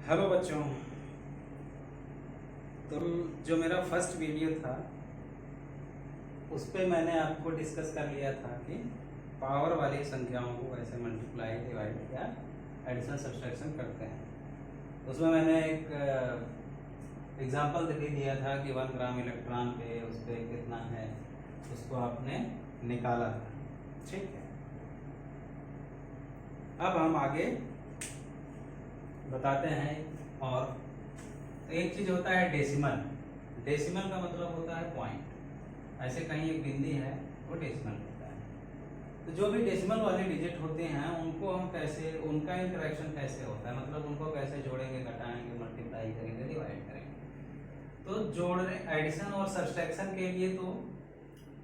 Hello बच्चों। तो जो मेरा फर्स्ट वीडियो था उस पे मैंने आपको डिस्कस कर लिया था कि पावर वाली संख्याओं को कैसे मल्टीप्लाई डिवाइड या एडिशन सब्सट्रैक्शन करते हैं। उसमें मैंने एक एग्जांपल दे दिया था कि 1 ग्राम इलेक्ट्रॉन पे उस पर कितना है, उसको आपने निकाला था। ठीक है, अब हम आगे बताते हैं। और एक चीज होता है डेसिमल। डेसिमल का मतलब होता है पॉइंट। ऐसे कहीं एक बिंदी है वो डेसिमल होता है। तो जो भी डेसिमल वाले डिजिट होते हैं उनको हम कैसे, उनका इंटरेक्शन कैसे होता है, मतलब उनको कैसे जोड़ेंगे, घटाएंगे, मल्टीप्लाई करेंगे, डिवाइड करेंगे। तो जोड़ने, एडिशन और सब्सट्रैक्शन के लिए तो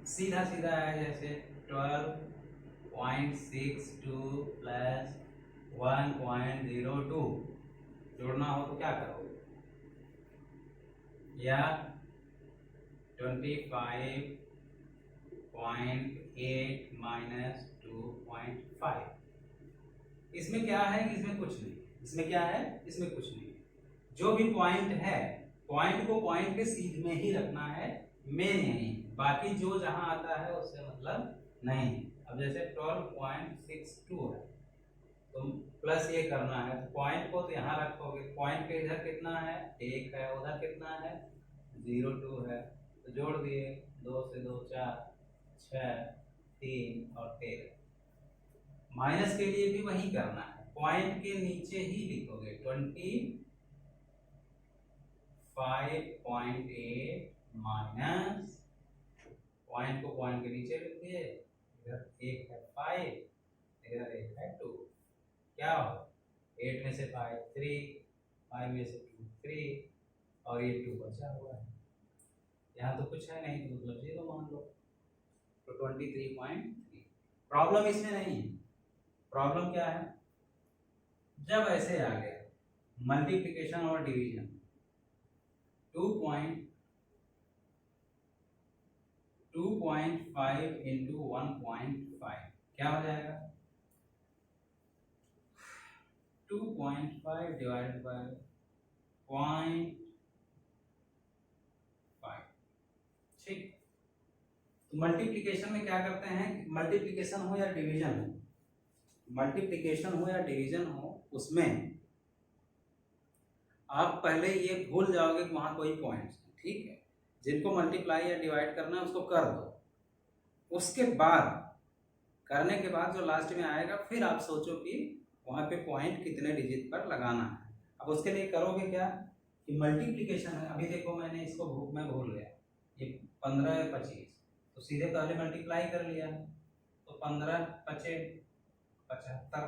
सीधा सीधा है, जैसे 12.62 प्लस 1.02 जोड़ना हो तो क्या करोगे, या 25.8 माइनस 2.5। इसमें क्या है कि इसमें कुछ नहीं, इसमें क्या है, इसमें कुछ नहीं है। जो भी पॉइंट है, पॉइंट को पॉइंट के सीध में ही रखना है, में नहीं। बाकी जो जहां आता है उससे मतलब नहीं। अब जैसे 12.62 है तो प्लस ये करना है, तो पॉइंट को तो यहाँ रखोगे। पॉइंट के इधर कितना है, 1 है, उधर कितना है, 0.2 है, तो जोड़ दिए, 2 से 2 4, 6, 3 और 13। माइनस के लिए भी वही करना है, पॉइंट के नीचे ही लिखोगे 25.8 माइनस, पॉइंट को पॉइंट के नीचे लिख दिए, इधर 1 है 5, इधर 1 है 2। क्या हो, 8 में से 5 3, 5 में से 2 3, और ये 2 बचा हुआ है। यहाँ तो कुछ है नहीं तो मतलब 0 मान लो, तो 23.3। प्रॉब्लम इसमें नहीं है। प्रॉब्लम क्या है, जब ऐसे आ गया मल्टीप्लिकेशन और डिवीजन, 2.5 इंटू 1.5 क्या हो जाएगा, 2.5 डिवाइडेड बाय 0.5। ठीक। तो मल्टीप्लिकेशन में क्या करते हैं, मल्टीप्लिकेशन हो या डिवीजन हो, मल्टीप्लिकेशन हो या डिवीजन हो, उसमें आप पहले ये भूल जाओगे कि वहां कोई पॉइंट्स है। ठीक है, जिनको मल्टीप्लाई या डिवाइड करना है उसको कर दो। उसके बाद, करने के बाद जो लास्ट में आएगा, फिर आप सोचो कि वहां पे पॉइंट कितने डिजिट पर लगाना है। अब उसके लिए करोगे क्या कि मल्टीप्लिकेशन है। अभी देखो मैंने इसको मैं भूल गया, ये 15 है 25, तो सीधे पहले मल्टीप्लाई कर लिया, तो 15 पचे 75,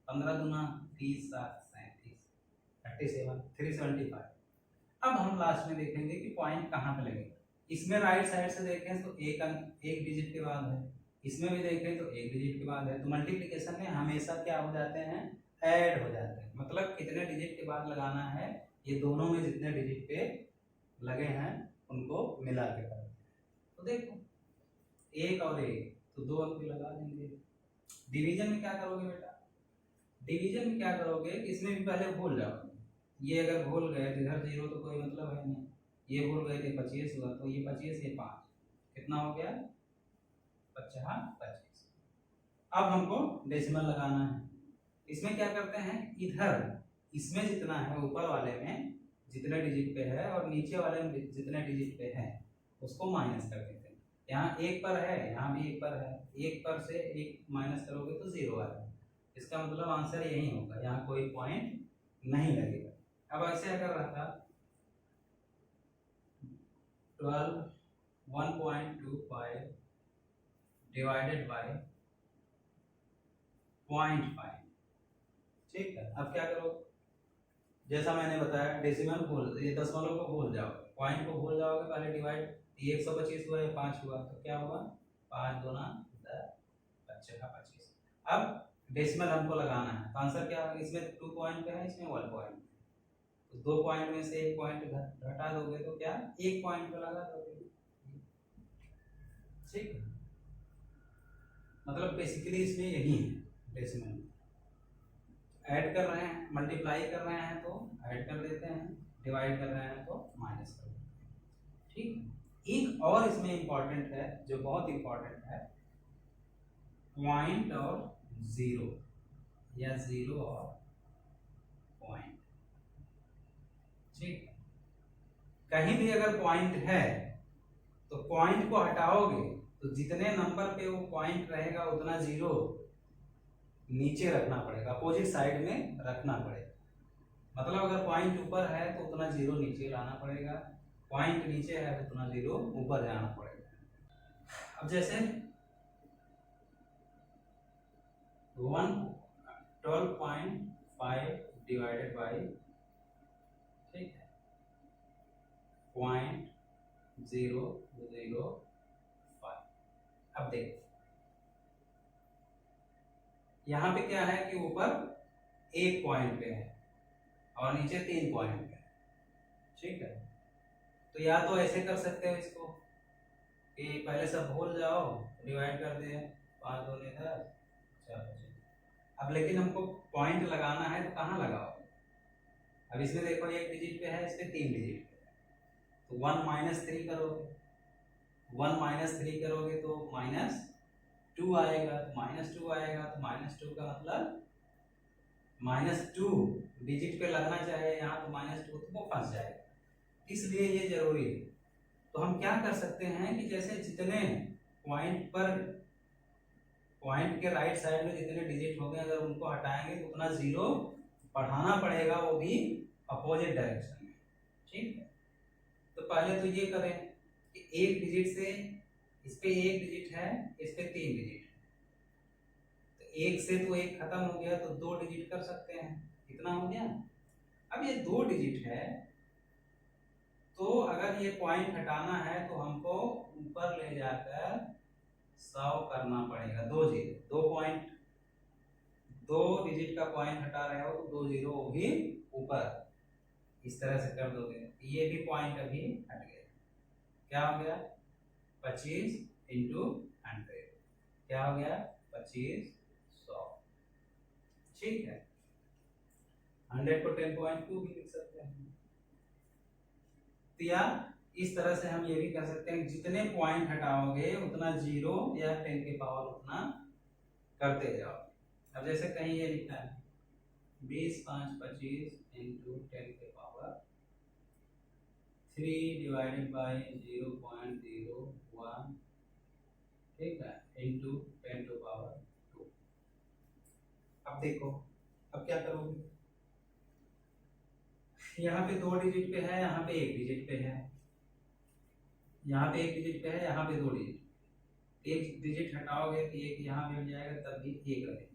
15 दूना 30, 7 37, 37, 375। अब हम लास्ट में देखेंगे कि पॉइंट कहाँ पे लगेगा। इसमें राइट साइड से देखें तो एक डिजिट के बाद है, इसमें भी देखें तो एक डिजिट के बाद है। तो मल्टीप्लिकेशन में हमेशा क्या हो जाते हैं, ऐड हो जाते हैं। मतलब कितने डिजिट के बाद लगाना है, ये दोनों में जितने डिजिट पे लगे हैं उनको मिला के कर। तो देखो, एक और एक तो 2 अंक लगा देंगे। डिवीजन में क्या करोगे बेटा, डिवीजन में क्या करोगे, इसमें भी पहले भूल जाओगे। ये अगर भूल गए तो इधर 0 तो कोई मतलब है नहीं, ये भूल गए थे 25 हुआ, तो ये 25 ये 5 कितना हो गया, 25। अब हमको डेसिमल लगाना है। इसमें क्या करते हैं, इधर इसमें जितना है, ऊपर वाले में जितने डिजिट पे है और नीचे वाले में जितने डिजिट पे है उसको माइनस कर देते हैं। यहाँ 1 पर है, यहाँ भी 1 पर है, 1 पर से 1 माइनस करोगे तो 0 आएगा। इसका मतलब आंसर यही होगा, यहाँ कोई पॉइंट नहीं लगेगा। अब ऐसे अगर रहता 1.25 डिवाइडेड बाय 0.5, ठीक है। अब क्या करो, जैसा मैंने बताया डेसिमल भूल, ये दशमलव को भूल जाओ, पॉइंट को भूल जाओगे, पहले डिवाइड, ये 125 हुआ, ये 5 हुआ, तो क्या हुआ, 5 दूना 10, 25। अब डेसिमल हमको लगाना है, तो आंसर क्या होगा, इसमें 2 पॉइंट है, इसमें 1 पॉइंट, तो 2 पॉइंट में से 1 पॉइंट घटा दोगे तो क्या 1 पॉइंट पे लगा दोगे। ठीक है, मतलब बेसिकली इसमें यही है डेसिमल। ऐड कर रहे हैं, मल्टीप्लाई कर रहे हैं तो ऐड कर देते हैं, डिवाइड कर रहे हैं तो माइनस कर देते हैं। ठीक, एक और इसमें इंपॉर्टेंट है जो बहुत इंपॉर्टेंट है, पॉइंट और जीरो या जीरो और पॉइंट। ठीक, कहीं भी अगर पॉइंट है तो पॉइंट को हटाओगे तो जितने नंबर पे वो पॉइंट रहेगा उतना जीरो नीचे रखना पड़ेगा, अपोजिट साइड में रखना पड़ेगा। मतलब अगर पॉइंट ऊपर है तो उतना जीरो नीचे लाना पड़ेगा, पॉइंट नीचे है तो उतना जीरो ऊपर जाना पड़ेगा। अब जैसे 12.5 डिवाइडेड बाई, ठीक है, 0.005। अब देखो यहाँ पे क्या है कि ऊपर एक पॉइंट पे है और नीचे 3 पॉइंट पे है। ठीक है, तो या तो ऐसे कर सकते हो इसको कि पहले सब भूल जाओ, डिवाइड कर दे, 5 दूनी 10, 4 25। अब लेकिन हमको पॉइंट लगाना है तो कहाँ लगाओ? अब इसमें देखो एक डिजिट पे है, इस पे 3 डिजिट पे है, तो 1 माइनस 3 करोगे, 1 माइनस 3 करोगे तो -2 आएगा, तो -2 आएगा तो -2 का मतलब -2 डिजिट पे लगना चाहिए, यहाँ तो -2 तो वो फंस जाएगा, इसलिए ये जरूरी है। तो हम क्या कर सकते हैं कि जैसे जितने पॉइंट पर, पॉइंट के राइट साइड में जितने डिजिट हो गए अगर उनको हटाएंगे तो उतना जीरो बढ़ाना पड़ेगा, वो भी अपोजिट डायरेक्शन में। ठीक है, तो पहले तो ये करें कि एक डिजिट से, इस पे एक डिजिट है, इस पे 3 डिजिट है, तो एक से तो एक खत्म हो गया तो 2 डिजिट कर सकते हैं, कितना हो गया? अब ये 2 डिजिट है तो अगर ये पॉइंट हटाना है तो हमको ऊपर ले जाकर 100 करना पड़ेगा, 2 जीरो, 2 पॉइंट, 2 डिजिट का पॉइंट हटा रहे हो तो 2 जीरो भी ऊपर, इस तरह से कर दोगे, ये भी पॉइंट अभी हट गया, क्या हो गया? 25 इंटू 100, क्या हो गया? 25 100। ठीक है, 100 को 10.2 भी लिख सकते हैं। तो या इस तरह से हम ये भी कह सकते हैं जितने पॉइंट हटाओगे उतना जीरो या 10 के पावर उतना करते जाओ। अब जैसे कहीं ये लिखा है 20 5 25 इंटू 10 के पावर 3 डिवाइडेड बाई 0.01, ठीक है, इंटू 10 टू पावर 2। अब देखो, अब क्या करोगे? यहाँ पे 2 डिजिट पे है, यहाँ पे 1 डिजिट पे है, यहाँ पे 1 डिजिट पे है, यहाँ पे 2 डिजिट, एक डिजिट हटाओगे तो एक यहाँ मिल जाएगा, तब भी एक रहेगा।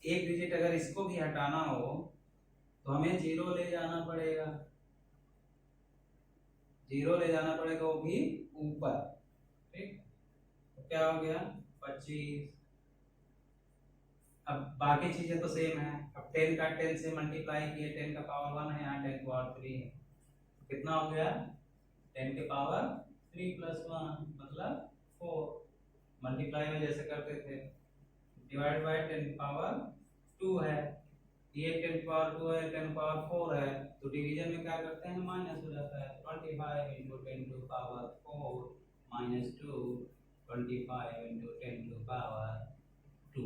एक डिजिट अगर इसको भी हटाना हो तो हमें जीरो ले जाना पड़ेगा, जीरो ले जाना पड़ेगा, वो भी ऊपर। ठीक, तो क्या हो गया? 25। अब बाकी चीजें तो सेम है, अब 10 का 10 से मल्टीप्लाई किए, 10 का पावर 1 है, यहाँ 10 का पावर 3 है, कितना हो गया? 10 के पावर 3 प्लस 1 मतलब 4। मल्टीप्लाई में जैसे करते थे, डिवाइड बाय 10 पावर 2 है, ये 10 पावर 2 है, 10 पावर 4 है, तो डिवीजन में क्या करते हैं? माइनस हो जाता है, 25 into 10 to power 4 minus 2, 25 into 10 to power 2,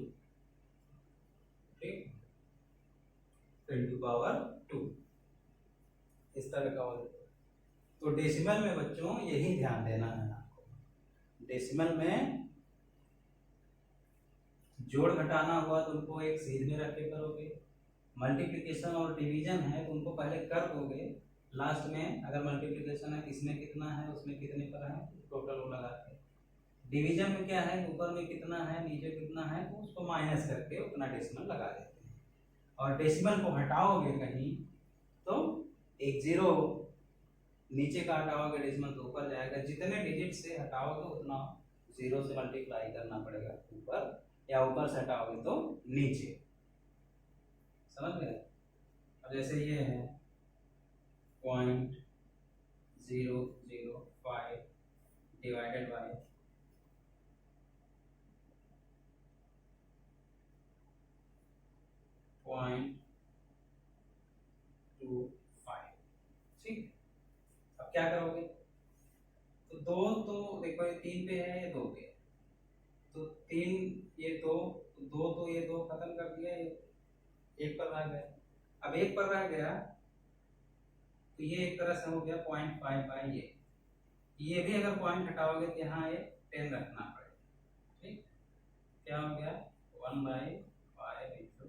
ठीक, 10 टू पावर 2 इस तरह का हो। तो डेसिमल में बच्चों यही ध्यान देना है आपको, डेसिमल में जोड़ घटाना हुआ तो उनको एक सीध में रख के करोगे, मल्टीप्लिकेशन और डिवीजन है तो उनको पहले कर दोगे, लास्ट में अगर मल्टीप्लिकेशन है इसमें कितना है उसमें कितने पर है टोटल वो लगा के, डिवीजन में क्या है ऊपर में कितना है नीचे कितना है तो उसको माइनस करके उतना डेसिमल लगा देते हैं। और डेसिमल को हटाओगे कहीं तो एक जीरो नीचे का हटाओगे डेसिमल तो ऊपर जाएगा, जितने डिजिट से हटाओगे उतना जीरो से मल्टीप्लाई करना पड़ेगा ऊपर, या ऊपर से हटाओगे तो नीचे, समझ गए? अब जैसे ये है 0.005 डिवाइडेड बाय 0.005 0.25। ठीक, अब क्या करोगे, तो दो, तो देखो ये 3 पे है, ये 2 पे है, तो 3 ये 2, तो 2 तो ये 2 खत्म कर दिया, ये 1 पर रह गया। अब 1 पर रह गया तो ये एक तरह से हो गया 0.5 बाई ये भी अगर पॉइंट हटाओगे तो यहाँ ये 10 रखना पड़ेगा। ठीक, क्या हो गया 1/5 इंटू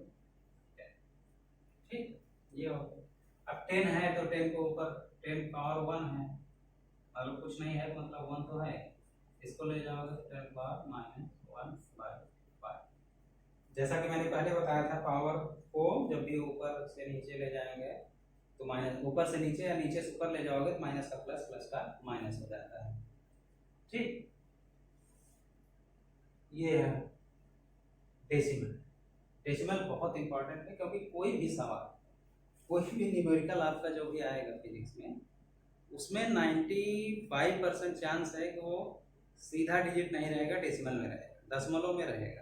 10। ठीक, ये हो गया। अब 10 है तो 10 को ऊपर 10 पावर 1 है, मतलब कुछ नहीं है तो मतलब 1 तो है, इसको ले जाओगे तो 10 पावर -1/5। जैसा कि मैंने पहले बताया था, पावर को जब भी ऊपर से नीचे ले जाएंगे तो माइनस, ऊपर से नीचे या नीचे से ऊपर ले जाओगे तो माइनस का प्लस, प्लस का माइनस हो जाता है। ठीक, ये है डेसिमल। डेसिमल बहुत इंपॉर्टेंट है, क्योंकि कोई भी सवाल, कोई भी न्यूमेरिकल आपका जो भी आएगा फिजिक्स में, उसमें 95% चांस है कि वो सीधा डिजिट नहीं रहेगा, डेसिमल में रहेगा, दशमलव में रहेगा।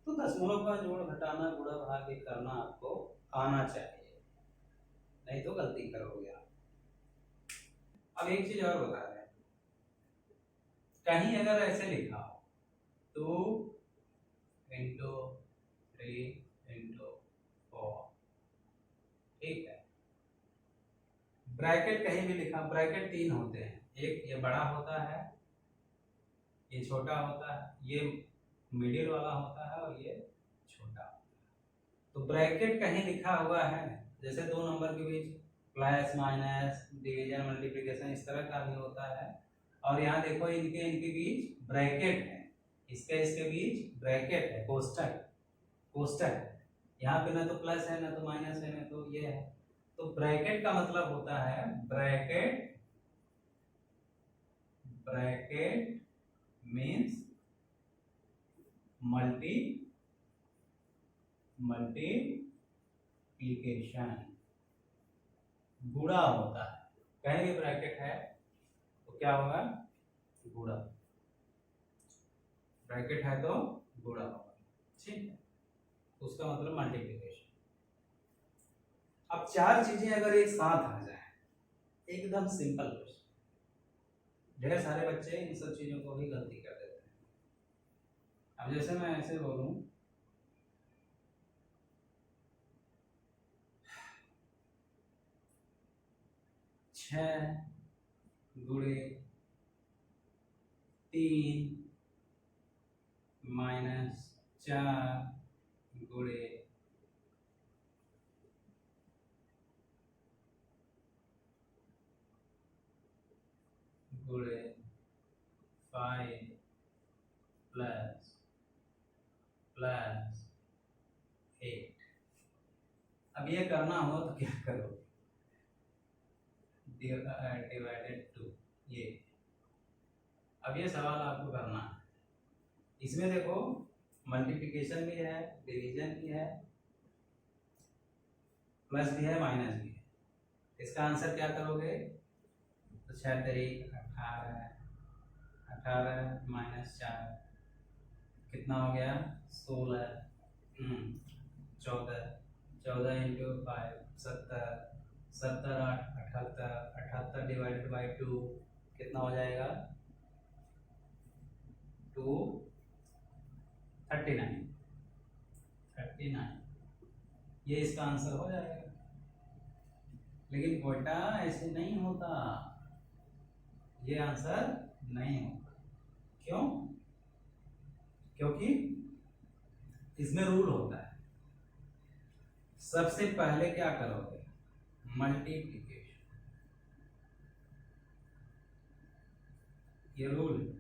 तो दशमलव का जोड़ घटाना गुणा भाग ये करना आपको आना चाहिए, नहीं तो गलती करोगे आप। अब एक चीज और बता रहे हैं, कहीं अगर ऐसे लिखा हो 2 इंटू 3 इंटू 4, ठीक है, ब्रैकेट कहीं भी लिखा, ब्रैकेट 3 होते हैं, एक ये बड़ा होता है, ये छोटा होता है, ये मिडिल वाला होता है और ये छोटा होता है। तो ब्रैकेट कहीं लिखा हुआ है, जैसे 2 नंबर के बीच प्लस माइनस डिवीजन मल्टीप्लिकेशन इस तरह का भी होता है, और यहाँ देखो इनके बीच ब्रैकेट है, इसके बीच ब्रैकेट है, कोष्टक कोष्टक, यहाँ पे ना तो प्लस है ना तो माइनस है ना तो ये है। तो ब्रैकेट का मतलब होता है ब्रैकेट मीन्स मल्टीप्लिकेशन, गुणा होता है, कहीं भी ब्रैकेट है तो क्या होगा, गुणा, ब्रैकेट है तो गुणा होगा। ठीक है, उसका मतलब मल्टीप्लिकेशन। अब 4 चीजें अगर एक साथ आ जाए, एकदम सिंपल क्वेश्चन, ढेर सारे बच्चे इन सब चीजों को भी गलती कर देते हैं। अब जैसे मैं ऐसे बोलूं 6 गुणे 3 माइनस 4 गुणे 5 प्लस 8। अब ये करना हो तो क्या करोगे, डिवाइडेड 2, ये। अब ये सवाल आपको करना है, इसमें देखो मल्टीप्लिकेशन भी है, डिवीजन भी है, प्लस भी है, माइनस भी है। इसका आंसर क्या करोगे, तो 6 तरीक 18 माइनस 4 कितना हो गया 16, 14 इंटू 5 70, 70 8 78, 78 डिवाइडेड बाई 2 कितना हो जाएगा 39। ये इसका आंसर हो जाएगा। लेकिन बेटा ऐसे नहीं होता, ये आंसर नहीं होता। क्यों? क्योंकि इसमें रूल होता है, सबसे पहले क्या करोगे, मल्टीप्लिकेशन, ये रूल।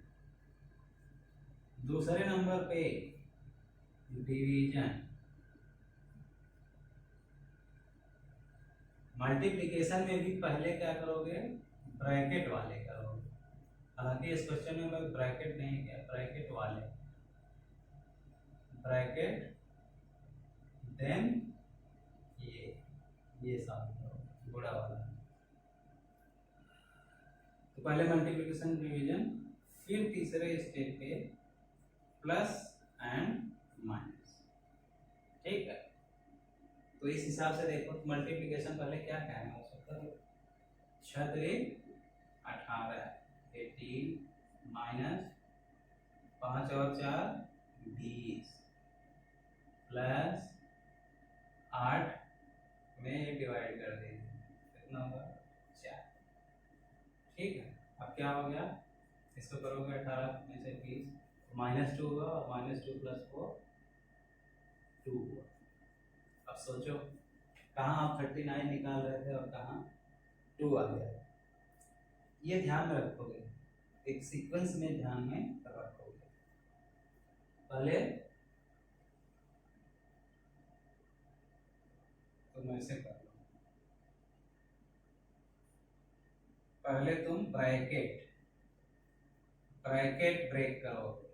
दूसरे नंबर पे डिवीजन, मल्टीप्लिकेशन में भी पहले क्या करोगे, ब्रैकेट वाले करोगे। हालांकि इस क्वेश्चन में मैं ब्रैकेट नहीं किया, ब्रैकेट वाले, ब्रैकेट देन ये साथ करोगे, गुणा वाला। तो पहले मल्टीप्लिकेशन डिवीजन, फिर तीसरे स्टेप पे प्लस एंड माइनस। ठीक है, तो इस हिसाब से देखो मल्टीप्लिकेशन पहले क्या कहना हो सकता है, 6 3 18 18 माइनस 5 और 4 20 प्लस 8 में डिवाइड कर देंगे, कितना होगा 4। ठीक है, अब क्या हो गया, इसको करोगे 18 में से 20, -2 हुआ और -2 + 4 2 हुआ। अब सोचो कहाँ आप 39 निकाल रहे थे और कहाँ 2 आ गया। ये ध्यान में रखोगे, एक सीक्वेंस में ध्यान में रखोगे। पहले तो मैं ऐसे कर लो, पहले तुम ब्रैकेट ब्रेक करोगे,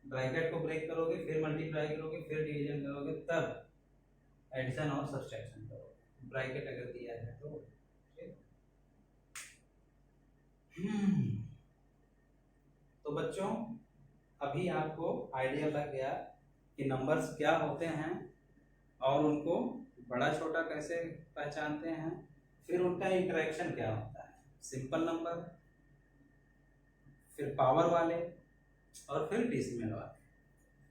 ब्रैकेट को ब्रेक करोगे, फिर मल्टीप्लाई करोगे, फिर डिवीजन करोगे, तब एडिशन और सब्सट्रैक्शन करोगे, ब्रैकेट अगर दिया है तो। तो बच्चों अभी आपको आइडिया लग गया कि नंबर्स क्या होते हैं और उनको बड़ा छोटा कैसे पहचानते हैं, फिर उनका इंटरेक्शन क्या होता है, सिंपल नंबर, फिर पावर वाले और फिर डेसिमल वाले।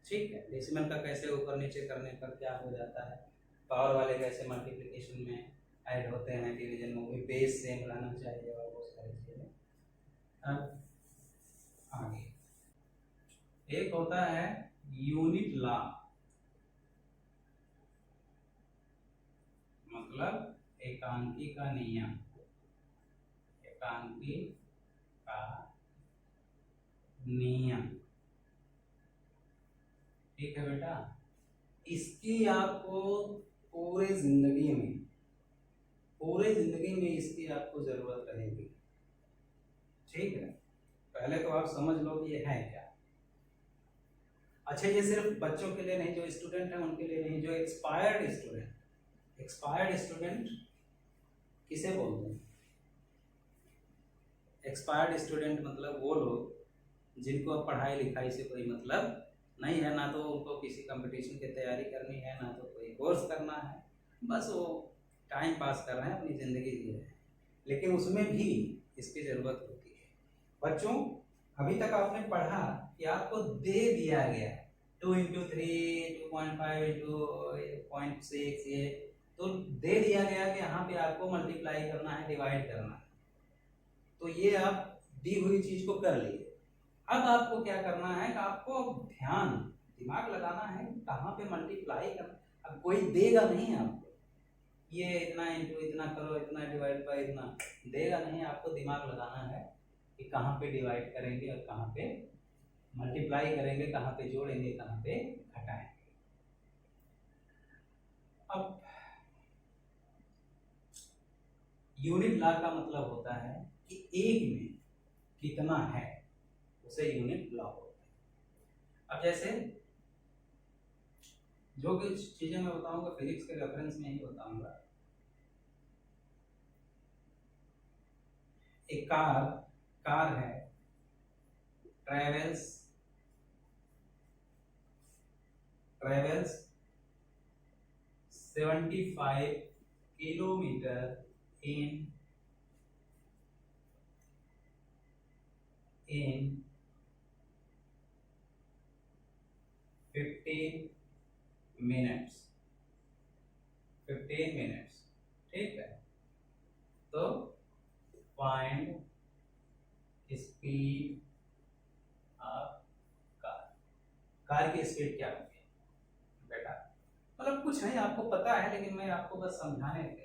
ठीक है, डेसिमल का कैसे ऊपर नीचे करने पर क्या हो जाता है, पावर वाले कैसे मल्टीप्लिकेशन में ऐड होते हैं, डिवीजन में भी बेस सेम रहना चाहिए और वो सारी चीजें। अब आगे एक होता है यूनिट लॉ, मतलब एकांकी का नियम, एकांकी का नियम। ठीक है बेटा, इसकी आपको पूरे जिंदगी में इसकी आपको जरूरत रहेगी। ठीक है, पहले तो आप समझ लो कि ये है क्या। अच्छा, ये सिर्फ बच्चों के लिए नहीं, जो स्टूडेंट हैं उनके लिए नहीं, जो एक्सपायर्ड स्टूडेंट किसे बोलते हैं? एक्सपायर्ड स्टूडेंट मतलब वो लोग जिनको अब पढ़ाई लिखाई से कोई मतलब नहीं है, ना तो उनको किसी कंपटीशन की तैयारी करनी है, ना तो कोई कोर्स करना है, बस वो टाइम पास कर रहे हैं, अपनी ज़िंदगी जी रहे हैं, लेकिन उसमें भी इसकी ज़रूरत होती है। बच्चों अभी तक आपने पढ़ा कि आपको दे दिया गया 2 × 3 2.5 × 0.6, ये तो दे दिया गया कि यहाँ पे आपको मल्टीप्लाई करना है, डिवाइड करना है, तो ये आप दी हुई चीज को कर लिए। अब आपको क्या करना है कि आपको दिमाग लगाना है कहाँ पे मल्टीप्लाई करना। अब कोई देगा नहीं आपको, ये इतना इंटू इतना करो, इतना डिवाइड बाय इतना, देगा नहीं, आपको दिमाग लगाना है कि कहाँ पे डिवाइड करेंगे और कहाँ पे मल्टीप्लाई करेंगे, कहाँ पे जोड़ेंगे, कहाँ पे घटाएंगे। अब यूनिट लॉ का मतलब होता है कि एक में कितना है, उसे यूनिट लॉ बोलते हैं। अब जैसे जो कुछ चीजें मैं बताऊंगा फिजिक्स के रेफरेंस में ही बताऊंगा। एक कार है, ट्रेवल्स 75 किलोमीटर in 15 minutes। ठीक है, तो फाइंड स्पीड ऑफ कार की स्पीड क्या होगी बेटा? मतलब कुछ नहीं, आपको पता है, लेकिन मैं आपको बस समझाने के लिए।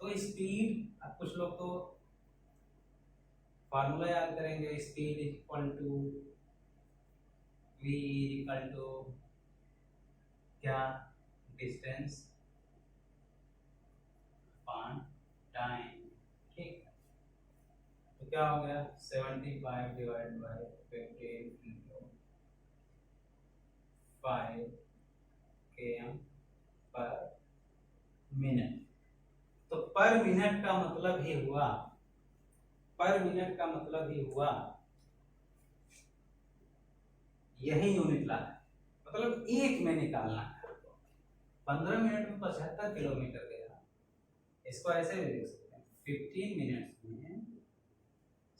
तो स्पीड, अब कुछ लोग तो फार्मूला याद करेंगे, speed equal to v equal to क्या, डिस्टेंस अपॉन टाइम। ठीक है, तो क्या हो गया 75 divide by 15 × 5 km per minute. तो पर मिनट का मतलब ही हुआ, यही यूनिट लॉ है। मतलब 1 में निकालना है आपको। 15 मिनट में 75 किलोमीटर गया, इसको ऐसे भी देख सकते हैं 15 मिनट्स में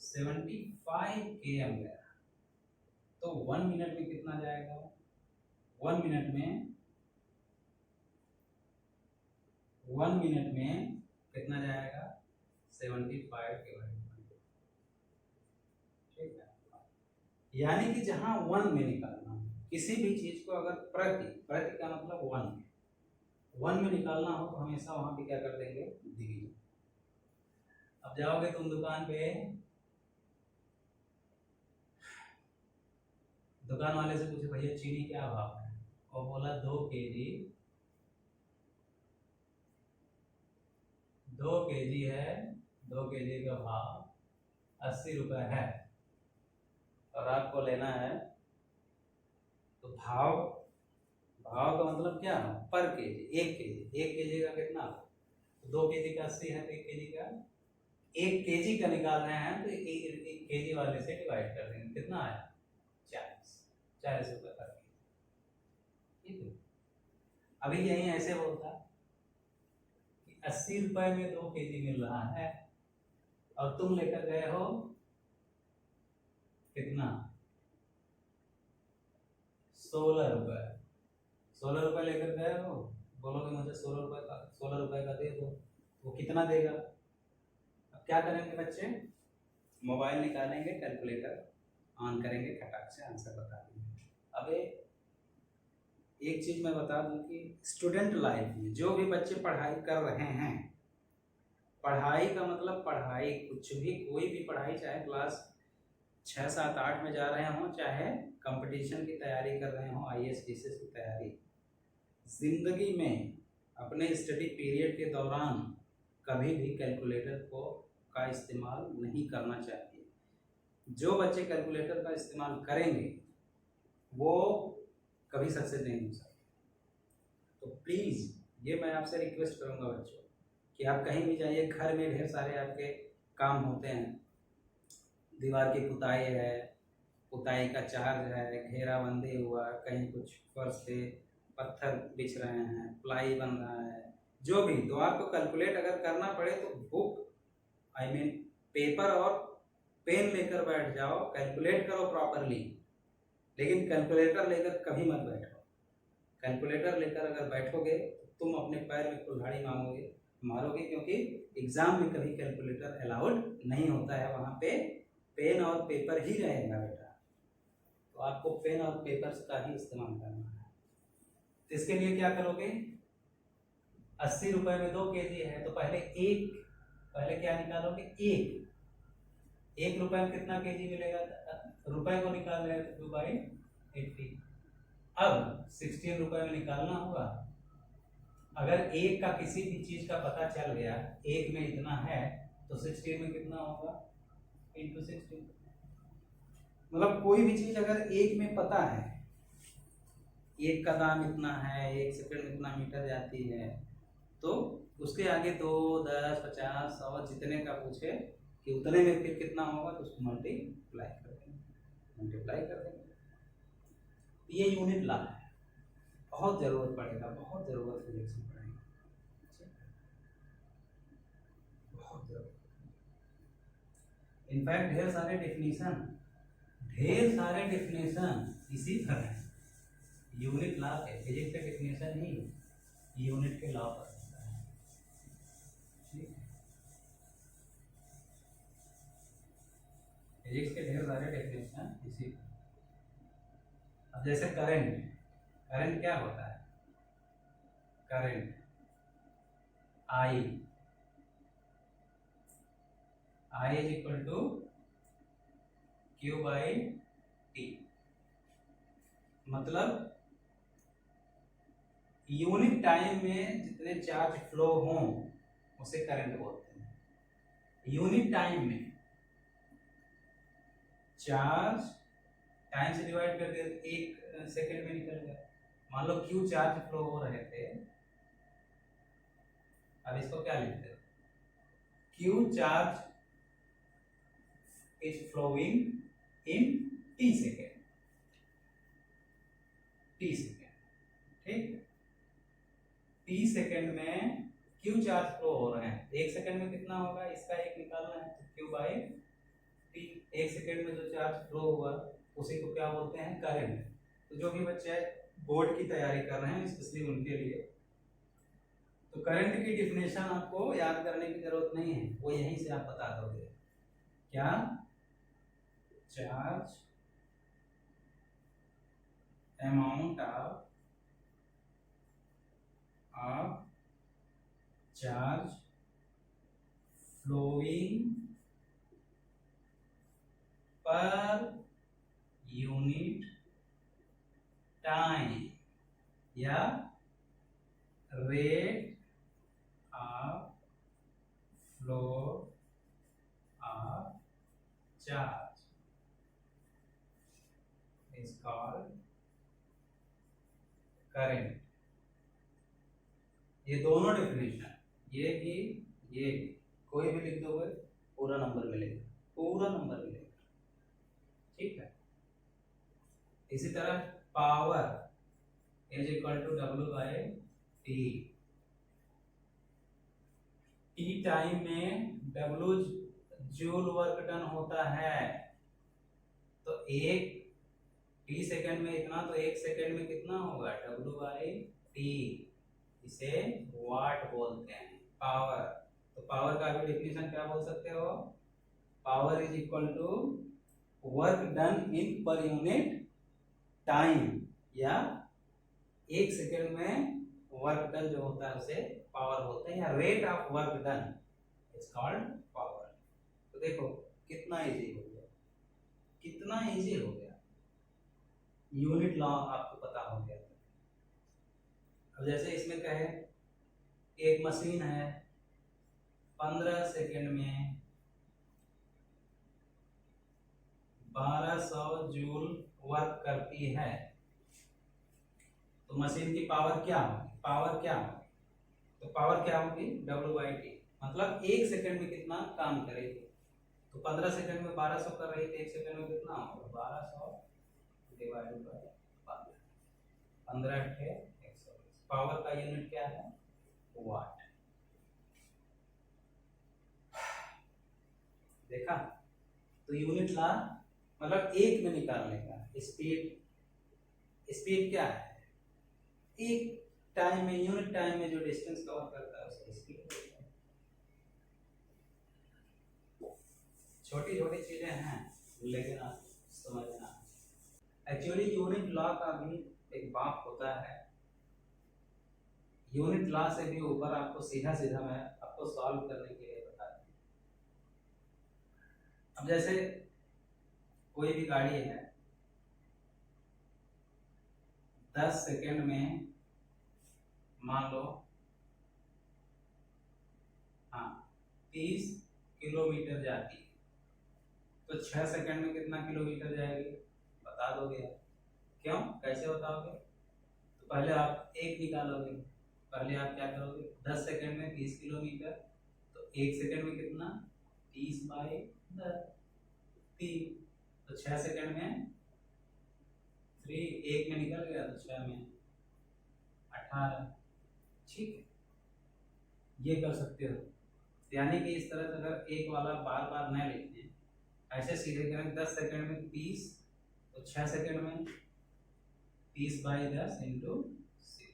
75 km गया, तो 1 मिनट में कितना जाएगा? 1 मिनट में कितना जाएगा? 75 km। ठीक है, यानी कि जहां 1 में निकालना, किसी भी चीज को अगर प्रति का मतलब 1 में निकालना हो तो हमेशा वहां पे क्या कर देंगे? डिवीजन। अब जाओगे तुम दुकान पे, दुकान वाले से पूछे भैया चीनी क्या भाव है, और बोला 2 kg 2 kg है, 2 kg का भाव 80 रुपए है, और आपको लेना है, तो भाव का मतलब क्या है? पर केजी, 1 केजी का कितना? 2 केजी का 80 है, तो 1 केजी का 1 केजी का निकाल रहे हैं, तो 1 केजी वाले से डिवाइड कर देंगे, कितना आया? 40 रुपए पर केजी। ठीक है, अभी यही ऐसे बोलता कि 80 रुपए में 2 केजी मिल रहा है, और तुम लेकर गए हो कितना? 16 रुपए। 16 रुपए लेकर गए हो, बोलोगे मुझे 16 रुपए का दे दो, वो कितना देगा? अब क्या करेंगे बच्चे? मोबाइल निकालेंगे, कैलकुलेटर ऑन करेंगे, खटाक से आंसर बता देंगे। अब एक चीज मैं बता दूं कि स्टूडेंट लाइफ में जो भी बच्चे पढ़ाई कर रहे हैं, पढ़ाई का मतलब पढ़ाई, कुछ भी, कोई भी पढ़ाई, चाहे क्लास 6, 7, 8 में जा रहे हों, चाहे कंपटीशन की तैयारी कर रहे हों, IAS DCS की तैयारी, जिंदगी में अपने स्टडी पीरियड के दौरान कभी भी कैलकुलेटर का इस्तेमाल नहीं करना चाहिए। जो बच्चे कैलकुलेटर का इस्तेमाल करेंगे वो कभी सक्सेस नहीं हो सकते। तो प्लीज़ ये मैं आपसे रिक्वेस्ट करूंगा बच्चों कि आप कहीं भी जाइए, घर में ढेर सारे आपके काम होते हैं, दीवार की पुताई है, पुताई का चार्ज है, घेराबंदी हुआ, कहीं कुछ फर्श पे पत्थर बिछ रहे हैं, प्लाई बन रहा है, जो भी, तो आपको कैलकुलेट अगर करना पड़े तो बुक पेपर और पेन लेकर बैठ जाओ, कैलकुलेट करो प्रॉपरली, लेकिन कैलकुलेटर लेकर कभी मत बैठो। कैलकुलेटर लेकर अगर बैठोगे तो तुम अपने पैर में कुल्हाड़ी मारोगे, क्योंकि एग्जाम में कभी कैलकुलेटर अलाउड नहीं होता है, वहाँ पे पेन और पेपर ही रहेगा बेटा, तो आपको पेन और पेपर्स का ही इस्तेमाल करना है। तो इसके लिए क्या करोगे? 80 रुपए में 2 केजी है, तो पहले क्या निकालोगे? 1 रुपए में कितना केजी मिलेगा? रुपए को निकाल रहे हैं तो 2/80। अब 16 रुपए में निकालना होगा। अगर 1 का किसी भी चीज का पता चल गया, 1 में इतना है, तो 16 में कितना होगा? इंटू 16। मतलब कोई भी चीज अगर 1 में पता है, 1 का दाम इतना है, 1 सेकंड में इतना मीटर जाती है, तो उसके आगे 2, 10, 50, 100 जितने का पूछे कि उतने में फिर कितना होगा, तो उसको मल्टीप्लाई कर देंगे। ये यूनिट ला है, बहुत जरूरत पड़ेगा, बहुत जरूरत फिजिक्स में पड़ेगा, बहुत जरूरत। इनफैक्ट ढेर सारे डेफिनेशन इसी तरह है। यूनिट लॉ है, फिजिक्स के डेफिनेशन ही यूनिट के लॉ पर होता है। ठीक है, फिजिक्स के ढेर सारे डेफिनेशन इसी तरह। अब जैसे करंट क्या होता है? Current I is equal to Q/T। मतलब यूनिट टाइम में जितने चार्ज फ्लो हों उसे करंट बोलते हैं। यूनिट टाइम में चार्ज टाइम से डिवाइड कर दिया, 1 सेकेंड में निकल गया। मान लो Q चार्ज फ्लो हो रहे थे, अब इसको क्या लिखते हैं? Q charge is flowing in T second. T t second. ठीक, t सेकेंड में q चार्ज फ्लो हो रहे हैं, एक सेकेंड में कितना होगा इसका एक निकालना है, तो q बाई t। एक सेकेंड में जो चार्ज फ्लो हुआ उसी को क्या बोलते हैं, करंट। तो जो भी बच्चे बोर्ड की तैयारी कर रहे हैं स्पेशली उनके लिए, तो करंट की डिफिनेशन आपको याद करने की जरूरत नहीं है, वो यहीं से आप बता दोगे। क्या, charge amount of charge flowing per unit time या rate of flow of charge is called current. ये दोनों डेफिनेशन, ये भी कोई भी लिख दोगे पूरा नंबर मिलेगा, पूरा नंबर मिलेगा। ठीक है, इसी तरह power is equal to W by T. T time में W जूल वर्क डन होता है, तो एक टी सेकेंड में इतना, तो एक सेकेंड में कितना होगा, W बाई टी। इसे वाट बोलते हैं, पावर। तो पावर का भी डेफिनेशन क्या बोल सकते हो, power is equal to work done in per unit time, या एक सेकेंड में वर्क डन जो होता है उसे पावर बोलते हैं, या rate of work done is called power. तो देखो कितना इजी हो गया, कितना इजी हो गया, यूनिट लॉ आपको पता हो गया। अब जैसे इसमें कहे एक मशीन है 15 सेकेंड में 1200 जूल वर्क करती है, तो मशीन की पावर क्या होगी, पावर क्या होगी, तो पावर क्या होगी, W बाई टी। मतलब एक सेकंड में कितना काम करेगी, तो 15 सेकंड में 1200 कर रही थी, एक सेकंड में कितना होगा, 1200 डिवाइडेड बाय 15 अट्ठे 120। पावर का यूनिट क्या है, वाट। देखा, तो यूनिट ला मतलब एक में निकालने का। स्पीड क्या है, एक टाइम में, यूनिट टाइम में जो डिस्टेंस कवर करता है उसको स्पीड बोलते हैं। छोटी छोटी चीजें हैं लेकिन आप समझना। एक्चुअली यूनिट लॉ का भी एक बाप होता है, यूनिट लॉ से भी ऊपर आपको सीधा सीधा मैं आपको सॉल्व करने के लिए बता दूं। अब जैसे कोई भी गाड़ी है 10 सेकेंड में मान लो 30 किलोमीटर जाती है, तो 6 सेकेंड में कितना किलोमीटर जाएगी बता दोगे आप? क्यों, कैसे बताओगे? तो पहले आप एक निकालोगे, पहले आप क्या करोगे, 10 सेकेंड में 30 किलोमीटर, तो एक सेकेंड में कितना, 30 बाई 10, 3, तो 6 सेकेंड में 3, एक में निकल गया तो 6 में 18। ठीक है, ये कर सकते हो। यानी कि इस तरह से अगर एक वाला बार बार न लिखें, ऐसे सीधे करें 10 सेकेंड में 30, तो 6 सेकेंड में 30 बाई 10 इंटू 6,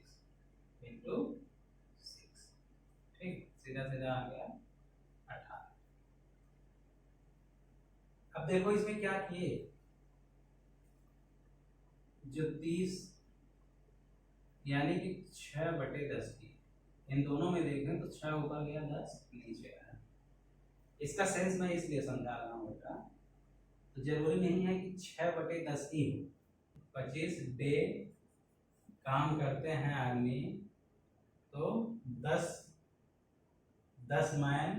ठीक, सीधा सीधा आ गया 18। अब देखो इसमें क्या किए, जो 30 यानी कि 6/10 की, इन दोनों में देखें तो 6 ऊपर गया 10 नीचे आया। इसका सेंस मैं इसलिए समझा रहा हूँ बेटा, तो जरूरी नहीं है कि 6/10 ही हो। 25 डे काम करते हैं आदमी, तो 10 मैन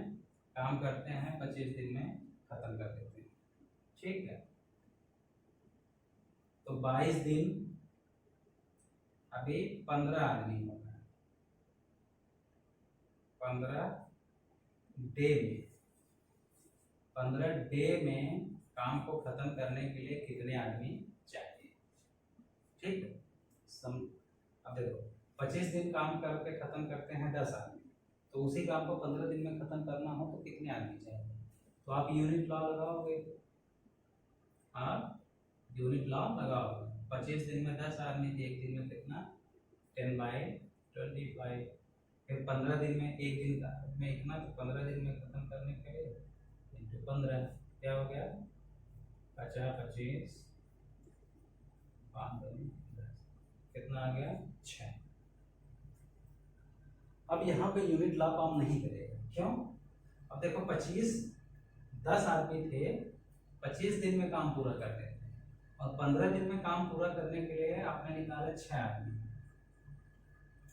काम करते हैं, 25 दिन में खत्म कर देते हैं। ठीक है, तो 22 दिन, अभी 15 आदमी हो गए, 15 डे में काम को खत्म करने के लिए कितने आदमी चाहिए। ठीक है, सम अब देखो 25 दिन काम करके खत्म करते हैं 10 आदमी, तो उसी काम को 15 दिन में खत्म करना हो तो कितने आदमी चाहिए? तो आप यूनिट लॉ लगाओगे, आप यूनिट लॉ लगाओगे। 25 दिन में 10 आदमी थे, एक दिन में कितना 10/25। फिर 15 दिन में एक दिन का में इतना, तो 15 दिन में खत्म करने के लिए इंटू 15 क्या हो गया 50, 25, 5 10 कितना आ गया 6। अब यहाँ पे यूनिट लॉ काम नहीं करेगा, क्यों? अब देखो 10 आदमी थे, 25 दिन में काम पूरा करते थे, और 15 दिन में काम पूरा करने के लिए आपने निकाला 6 आदमी।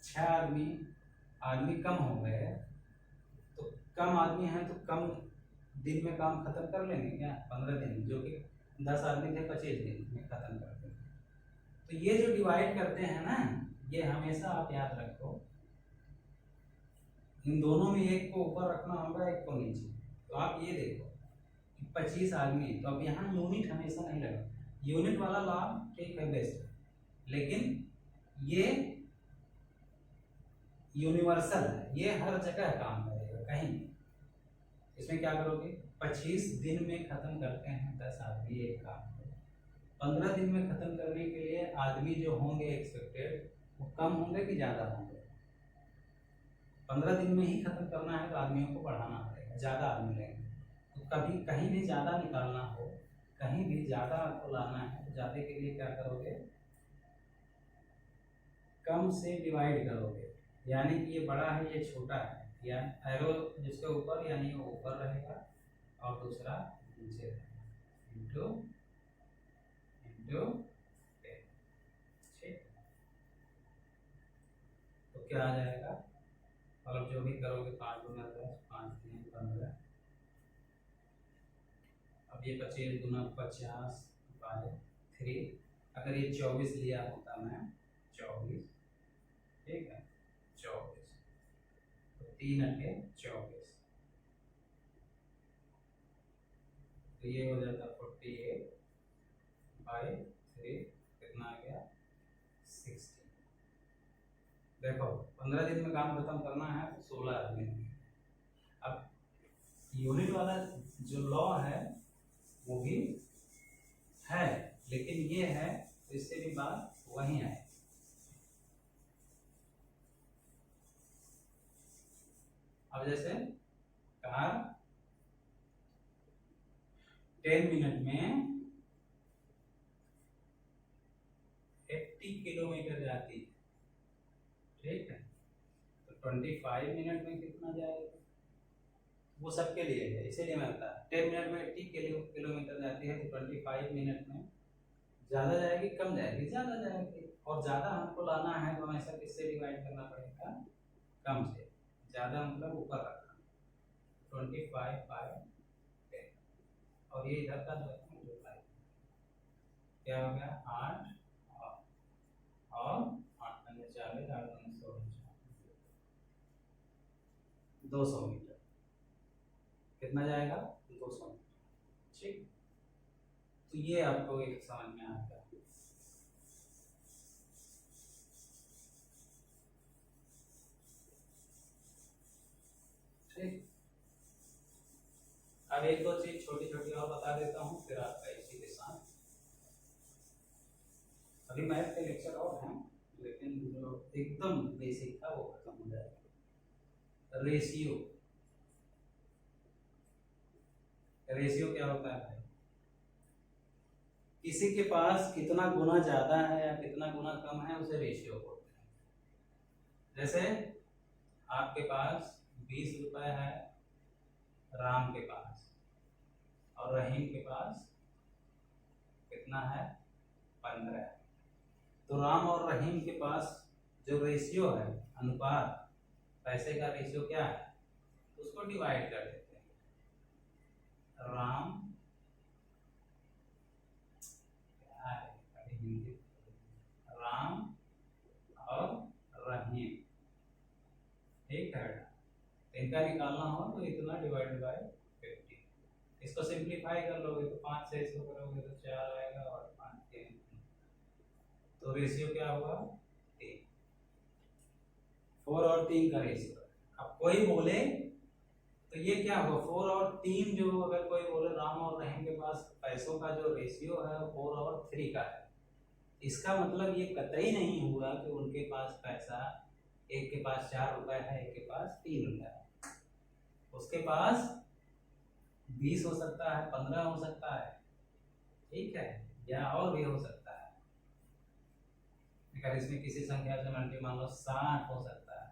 6 आदमी कम हो गए, तो कम आदमी है तो कम दिन में काम खत्म कर लेंगे क्या? 15 दिन, जो कि 10 आदमी थे 25 दिन में खत्म कर देंगे। तो ये जो डिवाइड करते हैं ना, ये हमेशा आप याद रखो, इन दोनों में एक को ऊपर रखना होगा, एक को नीचे। तो आप ये देखो 25 आदमी, तो अब यहाँ यूनिट हमेशा नहीं लगा। यूनिट वाला लॉ ठीक है, बेस्ट है, लेकिन ये यूनिवर्सल है, ये हर जगह काम करेगा, कहीं नहीं। इसमें क्या करोगे, 25 दिन में खत्म करते हैं 10 आदमी एक काम को, 15 दिन में खत्म करने के लिए आदमी जो होंगे एक्सपेक्टेड, वो कम होंगे कि ज़्यादा होंगे? 15 दिन में ही खत्म करना है तो आदमियों को बढ़ाना पड़ेगा, ज़्यादा आदमी लेंगे। तो कभी कहीं भी ज़्यादा निकालना हो, कहीं भी ज़्यादा आपको लाना है, तो ज़्यादा के लिए क्या करोगे, कम से डिवाइड करोगे, यानी कि ये बड़ा है ये छोटा है, या एरो जिसके ऊपर यानी वो ऊपर रहेगा और दूसरा नीचे रहेगा, इंटू इंटू 10। ठीक, तो क्या आ जाएगा, मतलब जो भी करोगे 5 गुना 10, 5 3 15। अब ये 25 गुना 50/3, अगर ये 24 लिया होता मैं 24, ठीक है 24, तो 3 अंके 24, तो ये हो जाता 48/3, कितना आ गया 60। देखो 15 दिन में काम खत्म करना है तो 16 आदमी। अब यूनिट वाला जो लॉ है वो भी है, लेकिन ये है तो इससे भी बात वही है। अब जैसे कार 10 मिनट में 80 किलोमीटर जाती है, ठीक है, तो 25 मिनट में कितना जाएगा, वो सबके लिए है, इसीलिए मैं बता 10 मिनट में 80 किलोमीटर जाती है, तो 25 मिनट में ज़्यादा जाएगी कम जाएगी, ज़्यादा जाएगी, और ज़्यादा हमको लाना है तो हमेशा किससे डिवाइड करना पड़ेगा, कम से। ज़्यादा मतलब ऊपर रखना, 25/10, और ये इधर का जो क्या हो गया 8 और 8 में 40, 8 में 16, 200 मीटर, कितना जाएगा 200 मीटर। ठीक, तो ये आपको एक समझ में आ गया। ठीक, अब एक दो चीज छोटी छोटी और बता देता हूँ, फिर आपका इसी के साथ अभी मैथ के लेक्चर और हैं, लेकिन जो एकदम बेसिक था वो खत्म हो जाएगा। रेशियो, रेशियो क्या होता है, किसी के पास कितना गुना ज्यादा है या कितना गुना कम है उसे रेशियो बोलते हैं। जैसे आपके पास 20 रुपए है राम के पास, और रहीम के पास कितना है 15, तो राम और रहीम के पास जो रेशियो है, अनुपात, पैसे का रेशियो क्या है, उसको डिवाइड कर देते हैं। राम क्या है, हिंदी, राम और रहीम, ठीक है, इनका निकालना हो तो इतना डिवाइड बाय 50। इसको सिंप्लीफाई कर लोगे तो 5 से इसको करोगे तो 4 आएगा, और 5 3 तो रेशियो क्या होगा 3, 4 और 3 का रेशियो। अब कोई बोले तो ये क्या होगा 4 और 3, जो अगर कोई बोले राम और रहीम के पास पैसों का जो रेशियो है 4 और 3 का है, इसका मतलब ये कतई नहीं हुआ कि उनके पास पैसा, एक के पास 4 रुपए है, एक के पास 3 रुपए है। उसके पास 20 हो सकता है, 15 हो सकता है, ठीक है, या और भी हो सकता है। अगर इसमें किसी संख्या से मल्टी मान लो 60 हो सकता है,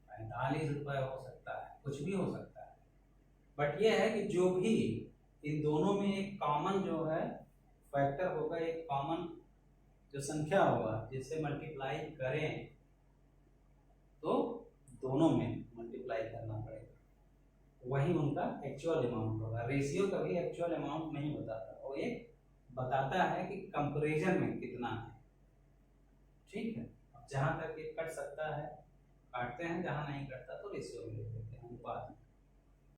45 रुपए हो सकता है, कुछ भी हो सकता है। बट ये है कि जो भी इन दोनों में एक कॉमन जो है फैक्टर होगा, एक कॉमन जो संख्या होगा जिससे मल्टीप्लाई करें, तो दोनों में मल्टीप्लाई करना पड़ेगा, वही उनका एक्चुअल अमाउंट होगा। रेशियो कभी एक्चुअल अमाउंट नहीं बताता, वो एक बताता है कि कंपैरिजन में कितना है, ठीक है। जहां तक ये कट सकता है काटते हैं, जहां नहीं कटता तो रेशियो में